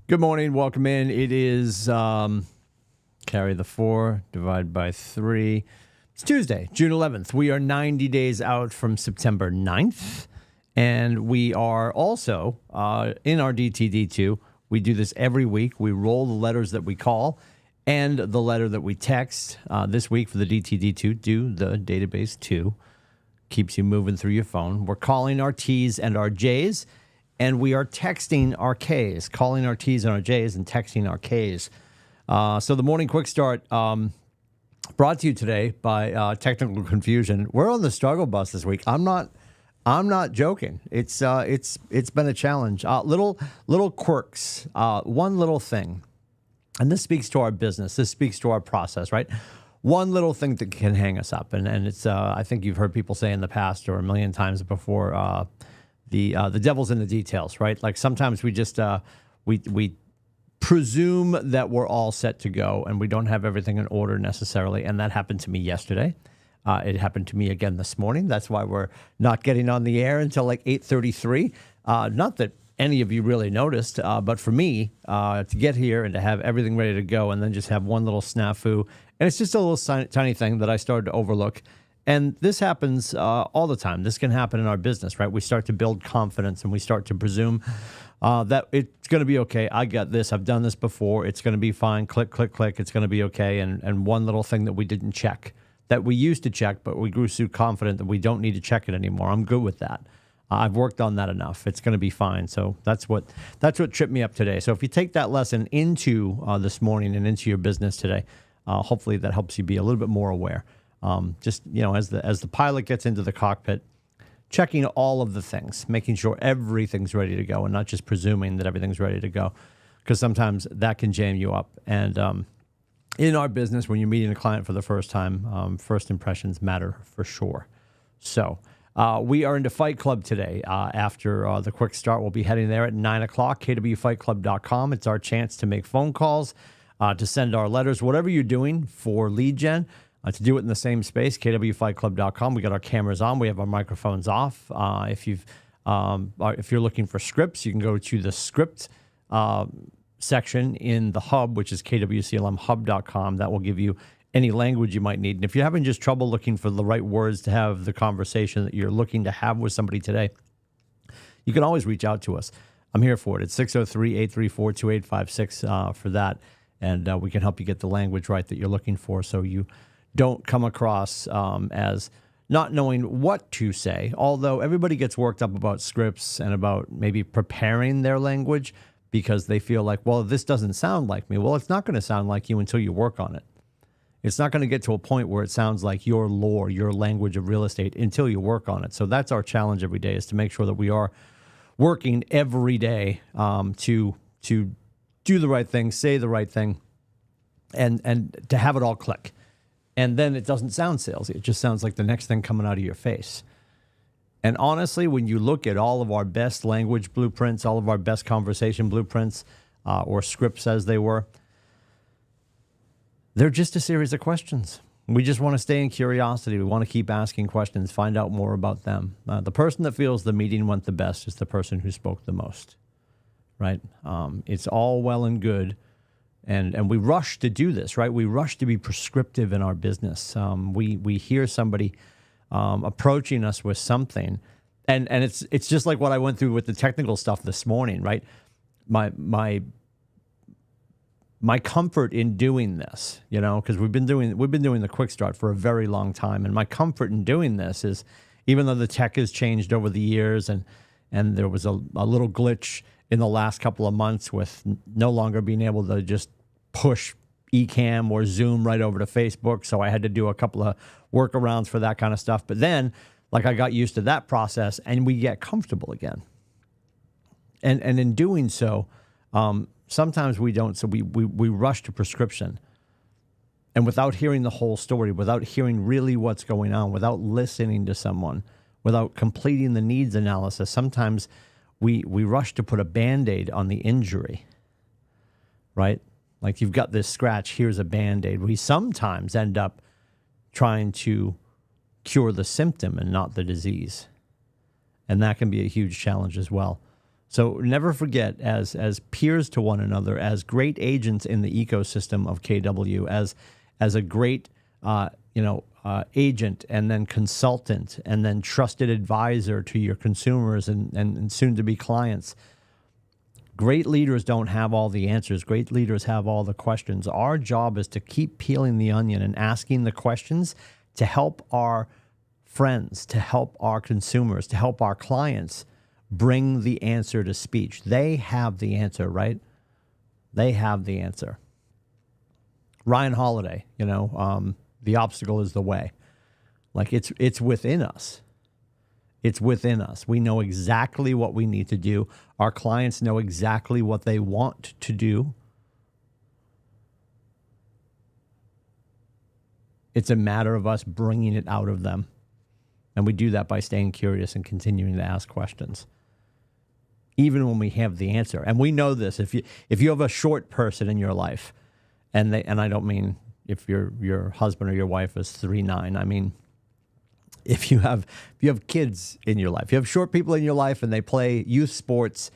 Good morning. Welcome in. It is carry the 4, divide by 3. It's Tuesday, June 11th. We are 90 days out from September 9th. And we are also in our DTD2. We do this every week. We roll the letters that we call and the letter that we text. This week for the DTD2, do the database 2. Keeps you moving through your phone. We're calling our T's and our J's. And we are texting our Ks, calling our T's and our J's and texting our Ks. So the morning quick start brought to you today by Technical Confusion. We're on the struggle bus this week. I'm not joking. It's been a challenge. Little quirks. One little thing, and this speaks to our business. This speaks to our process, right? One little thing that can hang us up, and it's I think you've heard people say in the past or a million times before. The devil's in the details, right? Like sometimes we just we presume that we're all set to go and we don't have everything in order necessarily. And that happened to me yesterday. It happened to me again this morning. That's why we're not getting on the air until like 8:33. Not that any of you really noticed, but for me to get here and to have everything ready to go and then just have one little snafu, and it's just a little tiny thing that I started to overlook. And this happens all the time. This can happen in our business, right? We start to build confidence and we start to presume that it's going to be okay. I got this. I've done this before. It's going to be fine. Click, click, click. It's going to be okay. And one little thing that we didn't check, that we used to check, but we grew so confident that we don't need to check it anymore. I'm good with that. I've worked on that enough. It's going to be fine. So that's what tripped me up today. So if you take that lesson into this morning and into your business today, hopefully that helps you be a little bit more aware. Just, as the pilot gets into the cockpit, checking all of the things, making sure everything's ready to go and not just presuming that everything's ready to go, because sometimes that can jam you up. And in our business, when you're meeting a client for the first time, first impressions matter for sure. So we are into Fight Club today. After the quick start, we'll be heading there at 9 o'clock, kwfightclub.com. It's our chance to make phone calls, to send our letters, whatever you're doing for lead gen. To do it in the same space, kwfightclub.com. We got our cameras on. We have our microphones off. If you're looking for scripts, you can go to the script section in the hub, which is kwclmhub.com. That will give you any language you might need. And if you're having just trouble looking for the right words to have the conversation that you're looking to have with somebody today, you can always reach out to us. I'm here for it. It's 603-834-2856 for that. And we can help you get the language right that you're looking for so you don't come across as not knowing what to say, although everybody gets worked up about scripts and about maybe preparing their language because they feel like, well, this doesn't sound like me. Well, it's not going to sound like you until you work on it. It's not going to get to a point where it sounds like your lore, your language of real estate until you work on it. So that's our challenge every day, is to make sure that we are working every day to do the right thing, say the right thing, and to have it all click. And then it doesn't sound salesy. It just sounds like the next thing coming out of your face. And honestly, when you look at all of our best language blueprints, all of our best conversation blueprints, or scripts as they were, they're just a series of questions. We just want to stay in curiosity. We want to keep asking questions, find out more about them. The person that feels the meeting went the best is the person who spoke the most, right? It's all well and good. And we rush to do this, right? We rush to be prescriptive in our business. We hear somebody approaching us with something, and it's just like what I went through with the technical stuff this morning, right? My comfort in doing this, because we've been doing the quick start for a very long time, and my comfort in doing this is, even though the tech has changed over the years, and there was a little glitch in the last couple of months with no longer being able to just push Ecamm or Zoom right over to Facebook. So I had to do a couple of workarounds for that kind of stuff. But then, I got used to that process and we get comfortable again. And in doing so, sometimes we don't. So we rush to prescription. And without hearing the whole story, without hearing really what's going on, without listening to someone, without completing the needs analysis, sometimes we rush to put a Band-Aid on the injury, right? Like, you've got this scratch, here's a Band-Aid. We sometimes end up trying to cure the symptom and not the disease. And that can be a huge challenge as well. So never forget, as peers to one another, as great agents in the ecosystem of KW, as a great agent and then consultant and then trusted advisor to your consumers and soon to be clients. Great leaders don't have all the answers. Great leaders have all the questions. Our job is to keep peeling the onion and asking the questions to help our friends, to help our consumers, to help our clients bring the answer to speech. They have the answer, right? They have the answer. Ryan Holiday, the obstacle is the way. Like it's within us. It's within us. We know exactly what we need to do. Our clients know exactly what they want to do. It's a matter of us bringing it out of them. And we do that by staying curious and continuing to ask questions, even when we have the answer. And we know this. If you have a short person in your life, and I don't mean if your husband or your wife is 3'9", I mean if you have kids in your life, you have short people in your life and they play youth sports,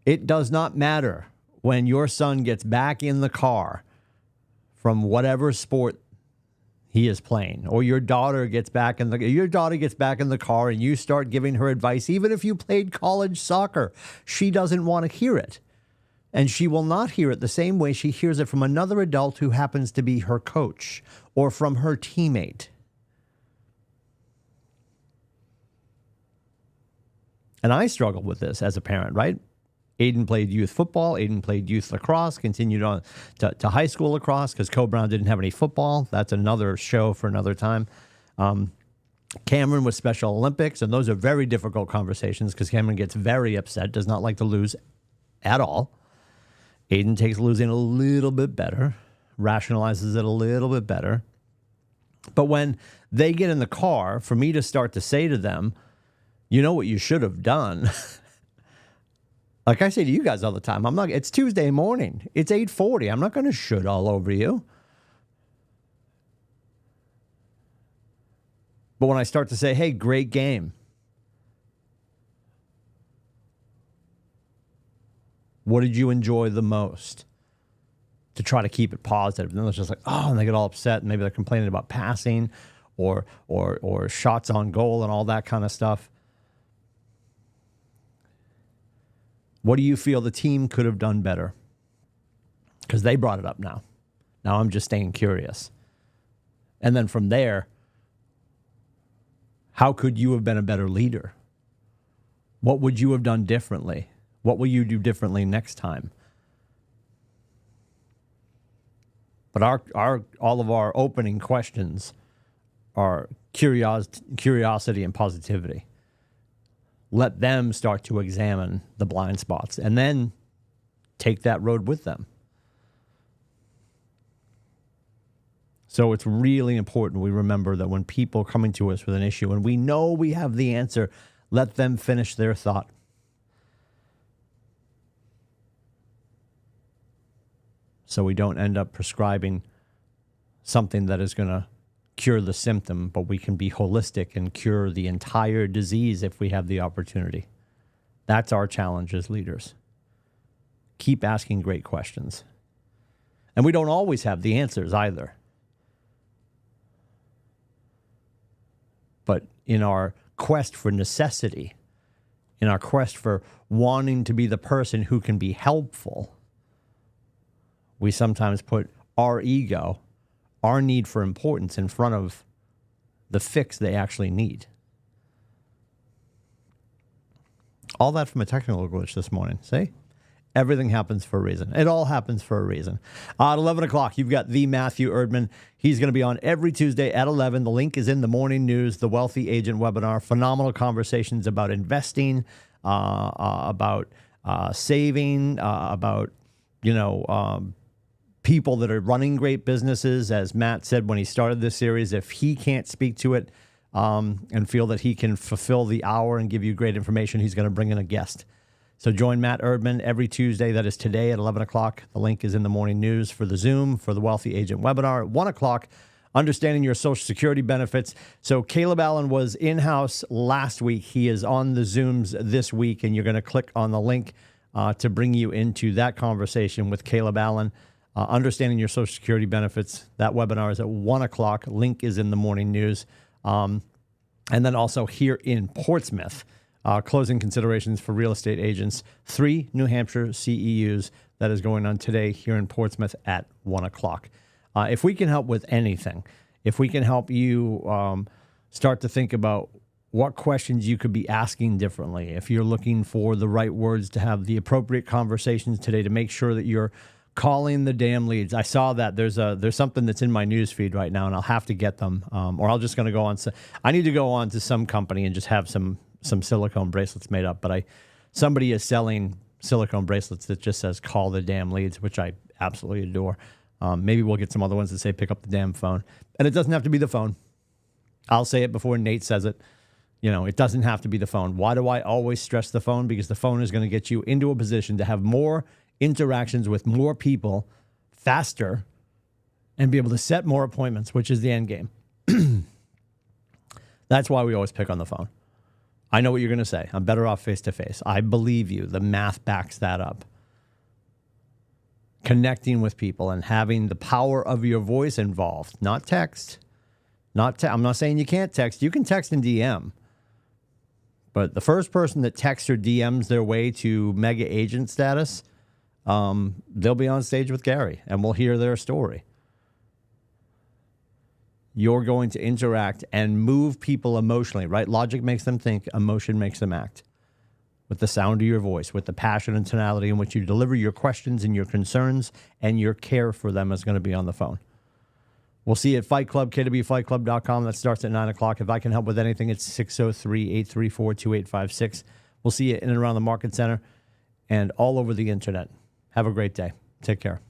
it does not matter when your son gets back in the car from whatever sport he is playing, or your daughter gets back in the car and you start giving her advice. Even if you played college soccer, she doesn't want to hear it. And she will not hear it the same way she hears it from another adult who happens to be her coach or from her teammate. And I struggle with this as a parent, right? Aiden played youth football. Aiden played youth lacrosse, continued on to high school lacrosse because Co-Brown didn't have any football. That's another show for another time. Cameron was Special Olympics, and those are very difficult conversations because Cameron gets very upset, does not like to lose at all. Aiden takes losing a little bit better, rationalizes it a little bit better. But when they get in the car, for me to start to say to them, you know what you should have done. Like I say to you guys all the time, it's Tuesday morning. It's 8:40. I'm not going to should all over you. But when I start to say, hey, great game. What did you enjoy the most? To try to keep it positive. And then it's just like, and they get all upset. And maybe they're complaining about passing or shots on goal and all that kind of stuff. What do you feel the team could have done better? Because they brought it up now. Now I'm just staying curious. And then from there, how could you have been a better leader? What would you have done differently? What will you do differently next time? But all of our opening questions are curiosity and positivity. Let them start to examine the blind spots and then take that road with them. So it's really important we remember that when people are coming to us with an issue and we know we have the answer, let them finish their thought. So we don't end up prescribing something that is going to cure the symptom, but we can be holistic and cure the entire disease if we have the opportunity. That's our challenge as leaders. Keep asking great questions. And we don't always have the answers either. But in our quest for necessity, in our quest for wanting to be the person who can be helpful, we sometimes put our ego, our need for importance in front of the fix they actually need. All that from a technical glitch this morning. See? Everything happens for a reason. It all happens for a reason. At 11 o'clock, you've got the Matthew Erdman. He's going to be on every Tuesday at 11. The link is in the morning news, the Wealthy Agent webinar. Phenomenal conversations about investing, about saving, about, people that are running great businesses. As Matt said when he started this series, if he can't speak to it and feel that he can fulfill the hour and give you great information, he's going to bring in a guest. So join Matt Erdman every Tuesday. That is today at 11 o'clock. The link is in the morning news for the Zoom, for the Wealthy Agent webinar at 1 o'clock understanding your Social Security benefits. So Caleb Allen was in-house last week. He is on the Zooms this week, and you're going to click on the link to bring you into that conversation with Caleb Allen. Understanding your Social Security benefits. That webinar is at 1 o'clock. Link is in the morning news. And then also here in Portsmouth, closing considerations for real estate agents, 3 New Hampshire CEUs. That is going on today here in Portsmouth at 1 o'clock. If we can help with anything, if we can help you start to think about what questions you could be asking differently, if you're looking for the right words to have the appropriate conversations today to make sure that you're calling the damn leads. I saw that there's something that's in my news feed right now, and I'll have to get them, or I'll just going to go on. I need to go on to some company and just have some silicone bracelets made up. But somebody is selling silicone bracelets that just says "call the damn leads," which I absolutely adore. Maybe we'll get some other ones that say pick up the damn phone. And it doesn't have to be the phone. I'll say it before Nate says it. It doesn't have to be the phone. Why do I always stress the phone? Because the phone is going to get you into a position to have more interactions with more people faster and be able to set more appointments, which is the end game. That's why we always pick on the phone. I know what you're going to say. I'm better off face-to-face. I believe you. The math backs that up. Connecting with people and having the power of your voice involved, not text. I'm not saying you can't text. You can text and DM. But the first person that texts or DMs their way to mega agent status, they'll be on stage with Gary and we'll hear their story. You're going to interact and move people emotionally, right? Logic makes them think, emotion makes them act. With the sound of your voice, with the passion and tonality in which you deliver your questions and your concerns and your care for them is going to be on the phone. We'll see you at Fight Club, kwfightclub.com. That starts at 9 o'clock. If I can help with anything, it's 603-834-2856. We'll see you in and around the Market Center and all over the internet. Have a great day. Take care.